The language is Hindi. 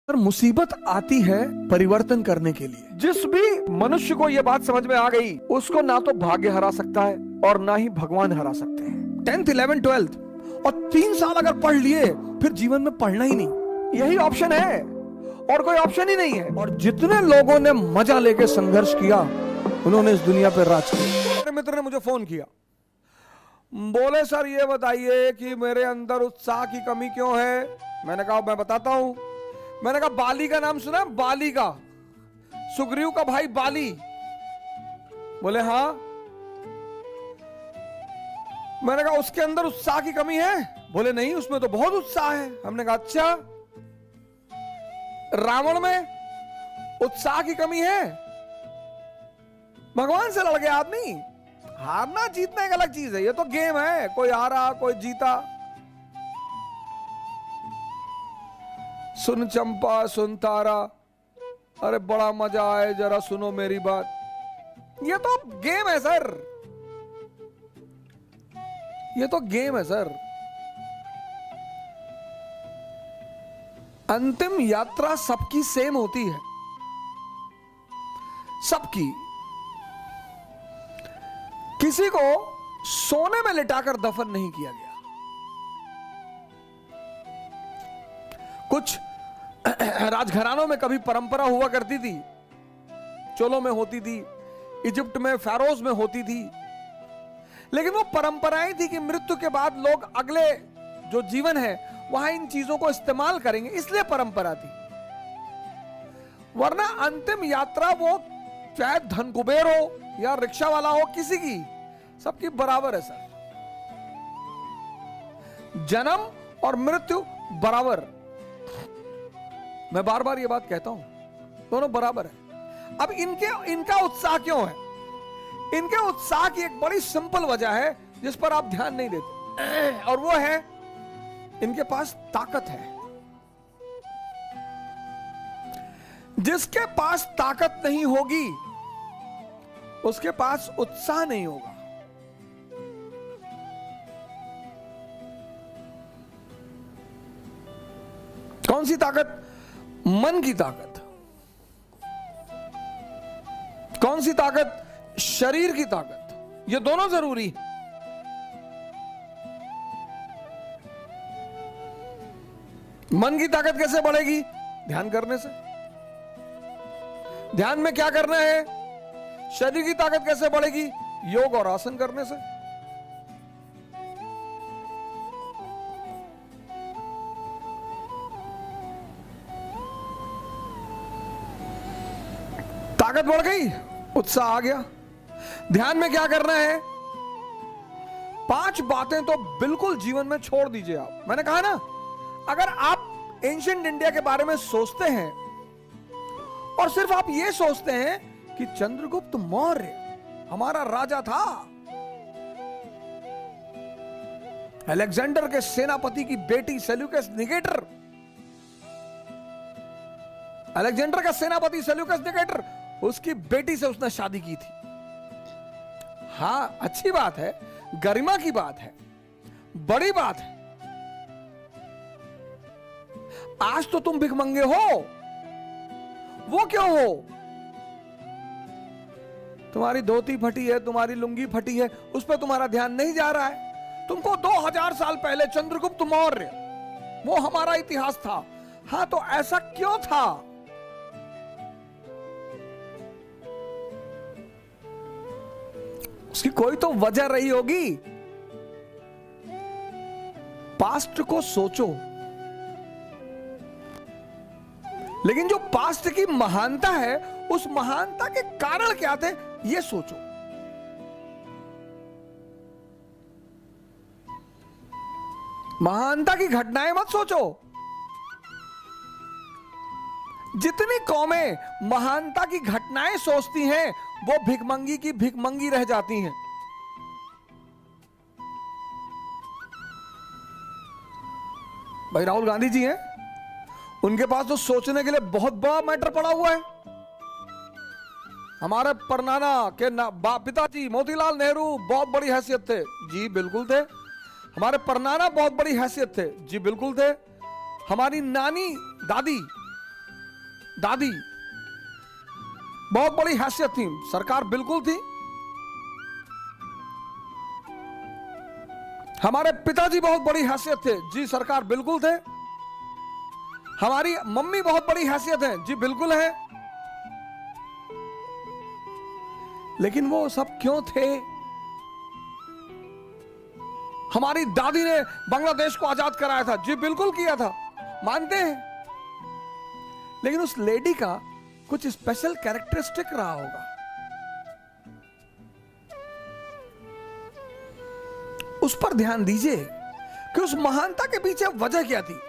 पर मुसीबत आती है परिवर्तन करने के लिए। जिस भी मनुष्य को यह बात समझ में आ गई, उसको ना तो भाग्य हरा सकता है और ना ही भगवान हरा सकते हैं। 10th 11th 12th और 3 साल अगर पढ़ लिए, फिर जीवन में पढ़ना ही नहीं, यही ऑप्शन है और कोई ऑप्शन ही नहीं है। और जितने लोगों ने मजा लेके संघर्ष किया, उन्होंने इस दुनिया पर राज किया। मेरे मित्र ने मुझे फोन किया, बोले सर ये बताइए कि मेरे अंदर उत्साह की कमी क्यों है। मैंने कहा मैं बताता हूं। मैंने कहा बाली का नाम सुना? बाली का, सुग्रीव का भाई बाली। बोले हाँ। मैंने कहा उसके अंदर उत्साह की कमी है? बोले नहीं, उसमें तो बहुत उत्साह है। हमने कहा अच्छा, रावण में उत्साह की कमी है? भगवान से लड़ गया आदमी। हारना जीतना एक अलग चीज है, ये तो गेम है, कोई हारा कोई जीता। सुन चंपा सुन तारा, अरे बड़ा मजा आए, जरा सुनो मेरी बात। ये तो गेम है सर, ये तो गेम है सर। अंतिम यात्रा सबकी सेम होती है, सबकी। किसी को सोने में लिटाकर दफन नहीं किया गया। कुछ राजघरानों में कभी परंपरा हुआ करती थी, चोलों में होती थी, इजिप्ट में फेरोज में होती थी, लेकिन वो परंपराएं थी कि मृत्यु के बाद लोग अगले जो जीवन है वहां इन चीजों को इस्तेमाल करेंगे, इसलिए परंपरा थी। वरना अंतिम यात्रा वो चाहे धन कुबेर हो या रिक्शा वाला हो, किसी की, सबकी बराबर है सर। जन्म और मृत्यु बराबर। मैं बार बार ये बात कहता हूं, दोनों बराबर है। अब इनका उत्साह क्यों है? इनके उत्साह की एक बड़ी सिंपल वजह है जिस पर आप ध्यान नहीं देते, और वो है इनके पास ताकत है। जिसके पास ताकत नहीं होगी, उसके पास उत्साह नहीं होगा। कौन सी ताकत? मन की ताकत। कौन सी ताकत? शरीर की ताकत। ये दोनों जरूरी है। मन की ताकत कैसे बढ़ेगी? ध्यान करने से। ध्यान में क्या करना है? शरीर की ताकत कैसे बढ़ेगी? योग और आसन करने से। ताकत बढ़ गई, उत्साह आ गया। ध्यान में क्या करना है? 5 बातें तो बिल्कुल जीवन में छोड़ दीजिए आप। मैंने कहा ना, अगर आप एंशिएंट इंडिया के बारे में सोचते हैं और सिर्फ आप ये सोचते हैं कि चंद्रगुप्त मौर्य हमारा राजा था, अलेक्जेंडर के सेनापति की बेटी सेल्यूकस निकेटर, अलेक्जेंडर का सेनापति सेल्यूकस निकेटर, उसकी बेटी से उसने शादी की थी। हां, अच्छी बात है, गरिमा की बात है, बड़ी बात है। आज तो तुम भिखमंगे हो, वो क्यों हो? तुम्हारी धोती फटी है, तुम्हारी लुंगी फटी है, उस पर तुम्हारा ध्यान नहीं जा रहा है। तुमको 2000 साल पहले चंद्रगुप्त मौर्य, वो हमारा इतिहास था। हां, तो ऐसा क्यों था? उसकी कोई तो वजह रही होगी। पास्ट को सोचो, लेकिन जो पास्ट की महानता है, उस महानता के कारण क्या थे, ये सोचो। महानता की घटनाएं मत सोचो। जितनी कौमें महानता की घटनाएं सोचती हैं, वो भिखमंगी की भिखमंगी रह जाती हैं। भाई राहुल गांधी जी हैं, उनके पास तो सोचने के लिए बहुत बड़ा मैटर पड़ा हुआ है। हमारे परनाना के पिताजी मोतीलाल नेहरू बहुत बड़ी हैसियत थे, जी बिल्कुल थे। हमारे परनाना बहुत बड़ी हैसियत थे, जी बिल्कुल थे। हमारी नानी दादी दादी बहुत बड़ी हैसियत थी, सरकार बिल्कुल थी। हमारे पिताजी बहुत बड़ी हैसियत थे, जी सरकार बिल्कुल थे। हमारी मम्मी बहुत बड़ी हैसियत है, जी बिल्कुल है। लेकिन वो सब क्यों थे? हमारी दादी ने बांग्लादेश को आजाद कराया था, जी बिल्कुल किया था, मानते हैं। लेकिन उस लेडी का कुछ स्पेशल कैरेक्टरिस्टिक रहा होगा। उस पर ध्यान दीजिए कि उस महानता के पीछे वजह क्या थी।